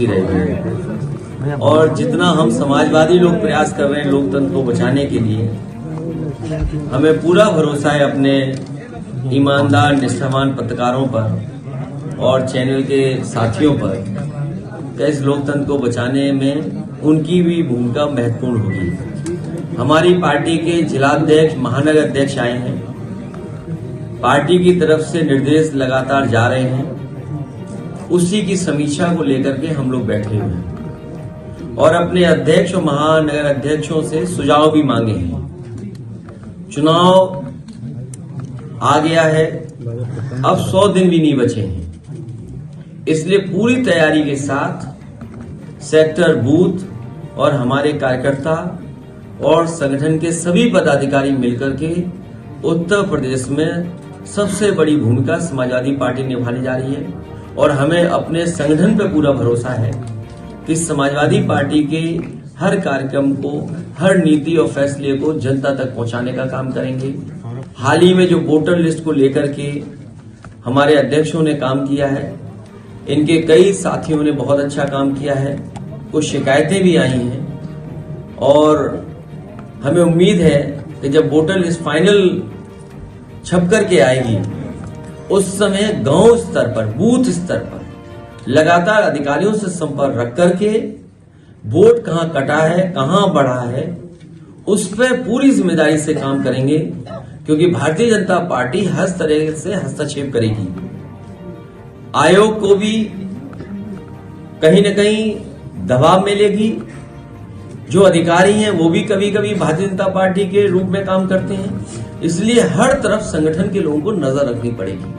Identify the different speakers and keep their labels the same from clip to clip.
Speaker 1: होती रहेगी। और जितना हम समाजवादी लोग प्रयास कर रहे हैं लोकतंत्र को बचाने के लिए, हमें पूरा भरोसा है अपने ईमानदार निष्ठावान पत्रकारों पर और चैनल के साथियों पर कि इस लोकतंत्र को बचाने में उनकी भी भूमिका महत्वपूर्ण होगी। हमारी पार्टी के जिलाध्यक्ष, महानगर अध्यक्ष आए हैं, पार्टी की तरफ से निर्देश लगातार जा रहे हैं, उसी की समीक्षा को लेकर के हम लोग बैठे हुए हैं और अपने अध्यक्ष और महानगर अध्यक्षों से सुझाव भी मांगे हैं। चुनाव आ गया है, अब 100 दिन भी नहीं बचे हैं, इसलिए पूरी तैयारी के साथ सेक्टर, बूथ और हमारे कार्यकर्ता और संगठन के सभी पदाधिकारी मिलकर के उत्तर प्रदेश में सबसे बड़ी भूमिका समाजवादी पार्टी निभाने जा रही है। और हमें अपने संगठन पर पूरा भरोसा है कि समाजवादी पार्टी के हर कार्यक्रम को, हर नीति और फैसले को जनता तक पहुंचाने का काम करेंगे। हाल ही में जो वोटर लिस्ट को लेकर के हमारे अध्यक्षों ने काम किया है, इनके कई साथियों ने बहुत अच्छा काम किया है, कुछ शिकायतें भी आई हैं और हमें उम्मीद है कि जब वोटर लिस्ट फाइनल छप करके आएगी, उस समय गांव स्तर पर, बूथ स्तर पर लगातार अधिकारियों से संपर्क रख करके वोट कहां कटा है, कहां बढ़ा है, उस पर पूरी जिम्मेदारी से काम करेंगे, क्योंकि भारतीय जनता पार्टी हर तरह से हस्तक्षेप करेगी। आयोग को भी कहीं न कहीं दबाव मिलेगी। जो अधिकारी हैं वो भी कभी कभी भारतीय जनता पार्टी के रूप में काम करते हैं, इसलिए हर तरफ संगठन के लोगों को नजर रखनी पड़ेगी।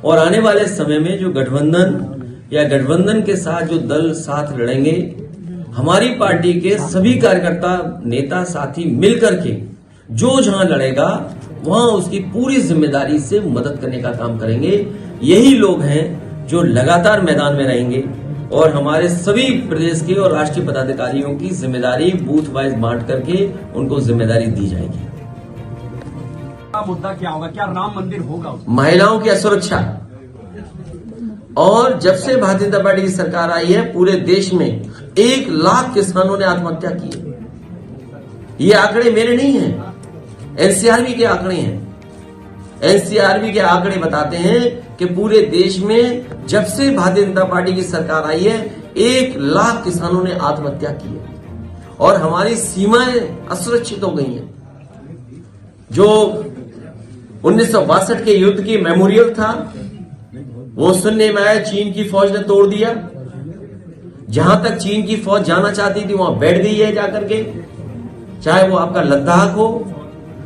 Speaker 1: और आने वाले समय में जो गठबंधन या गठबंधन के साथ जो दल साथ लड़ेंगे, हमारी पार्टी के सभी कार्यकर्ता, नेता, साथी मिलकर के जो जहां लड़ेगा वहां उसकी पूरी जिम्मेदारी से मदद करने का काम करेंगे। यही लोग हैं जो लगातार मैदान में रहेंगे और हमारे सभी प्रदेश के और राष्ट्रीय पदाधिकारियों की जिम्मेदारी बूथ वाइज बांट करके उनको जिम्मेदारी दी जाएगी।
Speaker 2: मुद्दा क्या होगा? क्या राम मंदिर होगा?
Speaker 1: महिलाओं की असुरक्षा। और जब से भारतीय जनता पार्टी की सरकार आई है, पूरे देश में 1 लाख किसानों ने आत्महत्या की है। ये आंकड़े मेरे नहीं हैं, एनसीआरबी के आंकड़े हैं। एनसीआरबी के आंकड़े बताते हैं कि पूरे देश में जब से भारतीय जनता पार्टी की सरकार आई है, 1 लाख किसानों ने आत्महत्या की है और हमारी सीमाएं असुरक्षित हो गई हैं। जो 1962 के युद्ध की मेमोरियल था, वो सुनने में आया चीन की फौज ने तोड़ दिया। जहां तक चीन की फौज जाना चाहती थी वहां बैठ गई है जाकर के, चाहे वो आपका लद्दाख हो।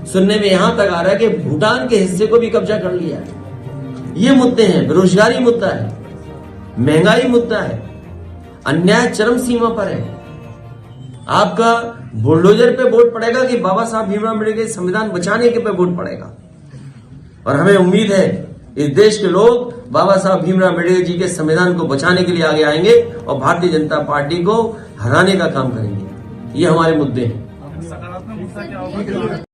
Speaker 1: सुनने में यहां तक आ रहा है कि भूटान के हिस्से को भी कब्जा कर लिया है। ये मुद्दे हैं, बेरोजगारी मुद्दा है, महंगाई मुद्दा है, अन्याय चरम सीमा पर है। आपका बुलडोजर पे वोट पड़ेगा कि बाबा साहब भीमराव अम्बेडकर के संविधान बचाने के पे वोट पड़ेगा। और हमें उम्मीद है इस देश के लोग बाबा साहब भीमराव अम्बेडकर जी के संविधान को बचाने के लिए आगे आएंगे और भारतीय जनता पार्टी को हराने का काम करेंगे। ये हमारे मुद्दे हैं।
Speaker 2: सकारात्मक मुद्दा क्या होगा?